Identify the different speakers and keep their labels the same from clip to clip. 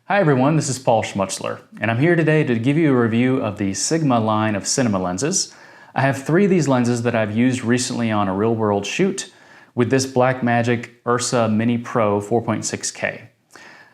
Speaker 1: Hi everyone, this is Paul Schmutzler, and I'm here today to give you a review of the Sigma line of cinema lenses. I have three of these lenses that I've used recently on a real-world shoot with this Blackmagic URSA Mini Pro 4.6K.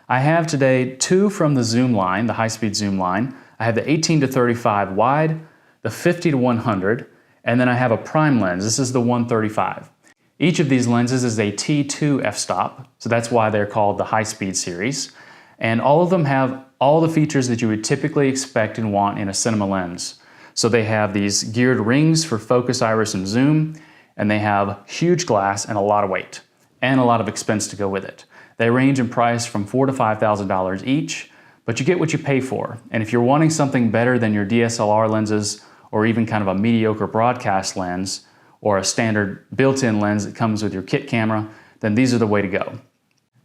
Speaker 1: I have today two from the zoom line, the high-speed zoom line. I have the 18 to 35 wide, the 50 to 100, and then I have a prime lens. This is the 135. Each of these lenses is a T2 f-stop, so that's why they're called the high-speed series. And all of them have all the features that you would typically expect and want in a cinema lens. So they have these geared rings for focus, iris, and zoom, and they have huge glass and a lot of weight, and a lot of expense to go with it. They range in price from $4,000 to $5,000 each, but you get what you pay for. And if you're wanting something better than your DSLR lenses, or even kind of a mediocre broadcast lens, or a standard built-in lens that comes with your kit camera, then these are the way to go.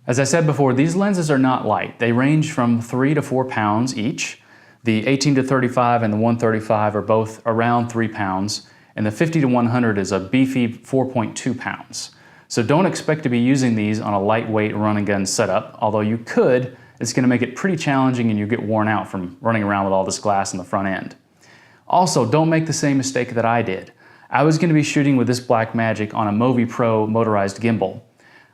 Speaker 1: As I said before, these lenses are not light. They range from 3 to 4 pounds each. The 18 to 35 and the 135 are both around 3 pounds, and the 50 to 100 is a beefy 4.2 pounds. So don't expect to be using these on a lightweight run and gun setup, although you could. It's going to make it pretty challenging and you get worn out from running around with all this glass in the front end. Also, don't make the same mistake that I did. I was going to be shooting with this Blackmagic on a Movi Pro motorized gimbal.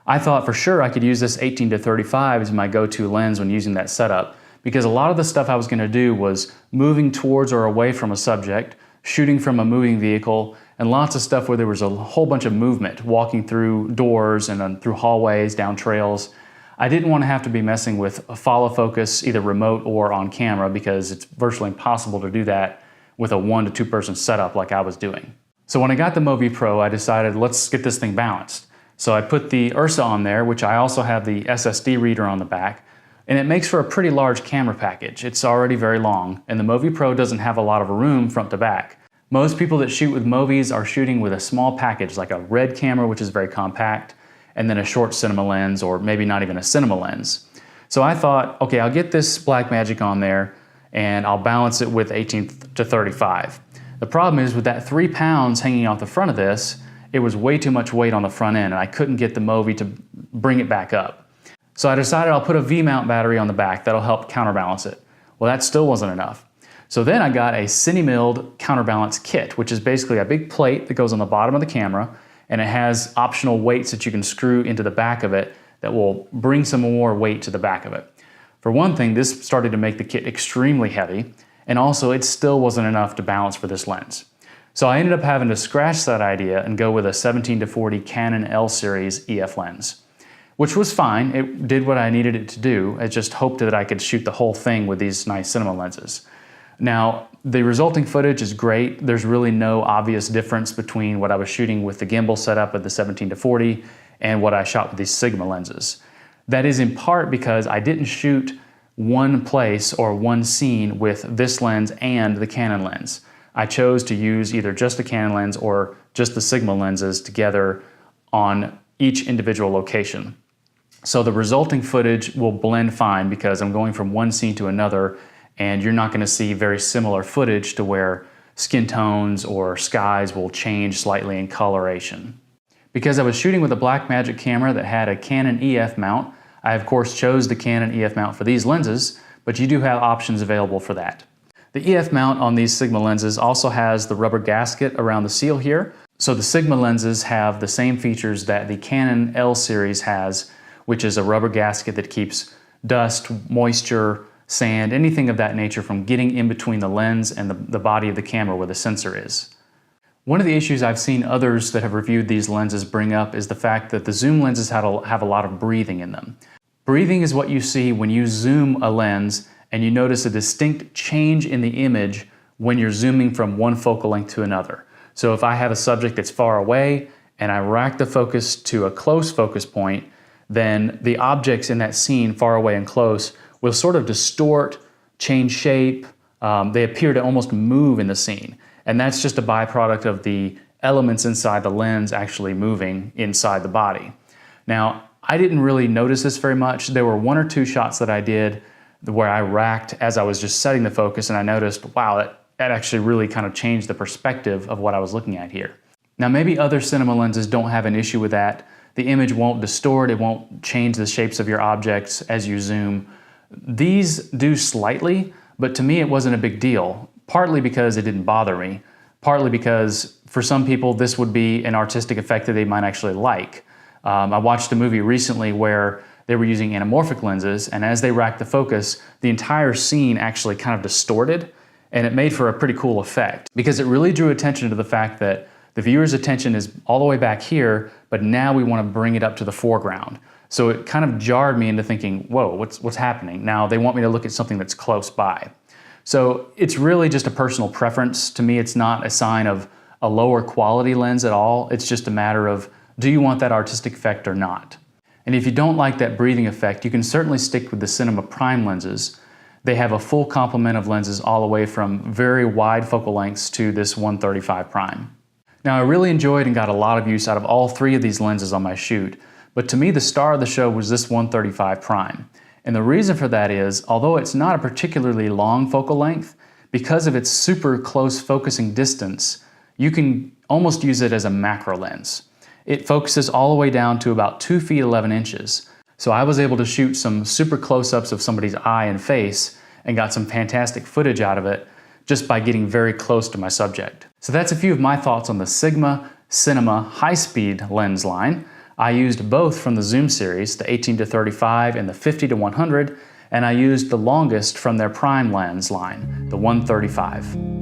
Speaker 1: I thought for sure I could use this 18 to 35 as my go-to lens when using that setup, because a lot of the stuff I was going to do was moving towards or away from a subject, shooting from a moving vehicle, and lots of stuff where there was a whole bunch of movement, walking through doors and through hallways, down trails. I didn't want to have to be messing with a follow focus, either remote or on camera, because it's virtually impossible to do that with a 1 to 2 person setup like I was doing. So when I got the Movi Pro, I decided let's get this thing balanced. So I put the URSA on there, which I also have the SSD reader on the back, and it makes for a pretty large camera package. It's already very long, and the Movi Pro doesn't have a lot of room front to back. Most people that shoot with Movies are shooting with a small package, like a red camera, which is very compact, and then a short cinema lens, or maybe not even a cinema lens. So I thought, okay, I'll get this Blackmagic on there, and I'll balance it with 18 to 35. The problem is with that 3 pounds hanging out the front of this, it was way too much weight on the front end, and I couldn't get the Movi to bring it back up. So I decided I'll put a V-mount battery on the back that'll help counterbalance it. Well, that still wasn't enough. So then I got a Cine milled counterbalance kit, which is basically a big plate that goes on the bottom of the camera, and it has optional weights that you can screw into the back of it that will bring some more weight to the back of it. For one thing, this started to make the kit extremely heavy, and also it still wasn't enough to balance for this lens. So I ended up having to scratch that idea and go with a 17 to 40 Canon L series EF lens, which was fine. It did what I needed it to do. I just hoped that I could shoot the whole thing with these nice cinema lenses. Now, the resulting footage is great. There's really no obvious difference between what I was shooting with the gimbal setup with the 17 to 40 and what I shot with these Sigma lenses. That is in part because I didn't shoot one place or one scene with this lens and the Canon lens. I chose to use either just the Canon lens or just the Sigma lenses together on each individual location. So the resulting footage will blend fine because I'm going from one scene to another, and you're not going to see very similar footage to where skin tones or skies will change slightly in coloration. Because I was shooting with a Blackmagic camera that had a Canon EF mount, I of course chose the Canon EF mount for these lenses, but you do have options available for that. The EF mount on these Sigma lenses also has the rubber gasket around the seal here. So the Sigma lenses have the same features that the Canon L series has, which is a rubber gasket that keeps dust, moisture, sand, anything of that nature from getting in between the lens and the body of the camera where the sensor is. One of the issues I've seen others that have reviewed these lenses bring up is the fact that the zoom lenses have a lot of breathing in them. Breathing is what you see when you zoom a lens and you notice a distinct change in the image when you're zooming from one focal length to another. So if I have a subject that's far away and I rack the focus to a close focus point, then the objects in that scene, far away and close, will sort of distort, change shape. They appear to almost move in the scene. And that's just a byproduct of the elements inside the lens actually moving inside the body. Now, I didn't really notice this very much. There were 1 or 2 shots that I did where I racked as I was just setting the focus, and I noticed, wow, that actually really kind of changed the perspective of what I was looking at here. Now, maybe other cinema lenses don't have an issue with that. The image won't distort, it won't change the shapes of your objects as you zoom. These do slightly, but to me it wasn't a big deal, partly because it didn't bother me, partly because for some people this would be an artistic effect that they might actually like. I watched a movie recently where they were using anamorphic lenses, and as they racked the focus, the entire scene actually kind of distorted, and it made for a pretty cool effect because it really drew attention to the fact that the viewer's attention is all the way back here, but now we want to bring it up to the foreground. So it kind of jarred me into thinking, whoa, what's happening? Now they want me to look at something that's close by. So it's really just a personal preference. To me, it's not a sign of a lower quality lens at all. It's just a matter of, do you want that artistic effect or not? And if you don't like that breathing effect, you can certainly stick with the Cinema Prime lenses. They have a full complement of lenses all the way from very wide focal lengths to this 135 prime. Now, I really enjoyed and got a lot of use out of all three of these lenses on my shoot, but to me the star of the show was this 135 prime. And the reason for that is, although it's not a particularly long focal length, because of its super close focusing distance, you can almost use it as a macro lens. It focuses all the way down to about 2 feet 11 inches. So I was able to shoot some super close-ups of somebody's eye and face and got some fantastic footage out of it just by getting very close to my subject. So that's a few of my thoughts on the Sigma Cinema high-speed lens line. I used both from the Zoom series, the 18-35 and the 50-100, and I used the longest from their prime lens line, the 135.